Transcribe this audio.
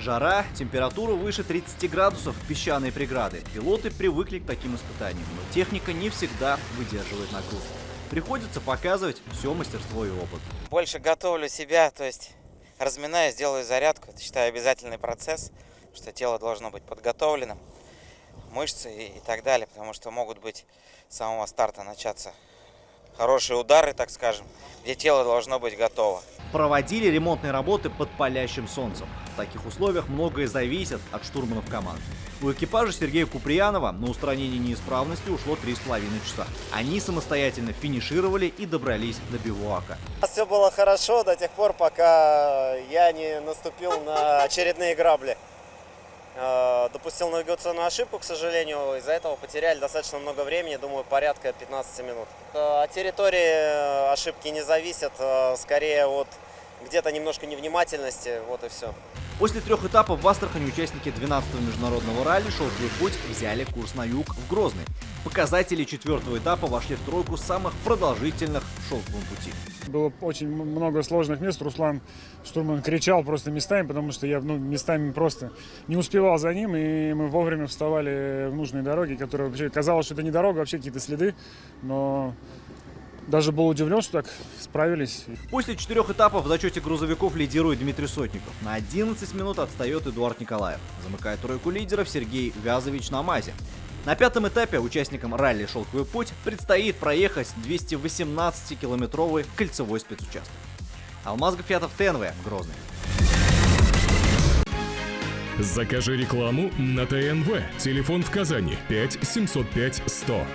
Жара, температура выше 30 градусов, песчаные преграды. Пилоты привыкли к таким испытаниям, но техника не всегда выдерживает нагрузку. Приходится показывать все мастерство и опыт. Больше готовлю себя, то есть разминаюсь, делаю зарядку. Это, считаю, обязательный процесс, что тело должно быть подготовленным, мышцы и так далее, потому что могут быть с самого старта начаться хорошие удары, так скажем, где тело должно быть готово. Проводили ремонтные работы под палящим солнцем. В таких условиях многое зависит от штурманов команд. У экипажа Сергея Куприянова на устранение неисправности ушло 3,5 часа. Они самостоятельно финишировали и добрались до бивуака. Все было хорошо до тех пор, пока я не наступил на очередные грабли. Допустил навигационную ошибку, к сожалению, из-за этого потеряли достаточно много времени, думаю, порядка 15 минут. От территории ошибки не зависят, скорее от где-то немножко невнимательности, вот и все. После 3 этапов в Астрахани участники 12-го международного ралли «Шелковый путь» взяли курс на юг в Грозный. Показатели 4-го этапа вошли в тройку самых продолжительных в «Шелковом пути». Было очень много сложных мест. Руслан штурман кричал просто местами, потому что я местами просто не успевал за ним, и мы вовремя вставали в нужные дороги, которые вообще казалось, что это не дорога, вообще какие-то следы, но даже был удивлен, что так справились. После 4 этапов в зачете грузовиков лидирует Дмитрий Сотников. На 11 минут отстает Эдуард Николаев. Замыкает тройку лидеров Сергей Вязович на МАЗе. На 5-м этапе участникам ралли «Шелковый путь» предстоит проехать 218-километровый кольцевой спецучасток. Алмаз Гафиатов, ТНВ, Грозный. Закажи рекламу на ТНВ. Телефон в Казани 5 705 100.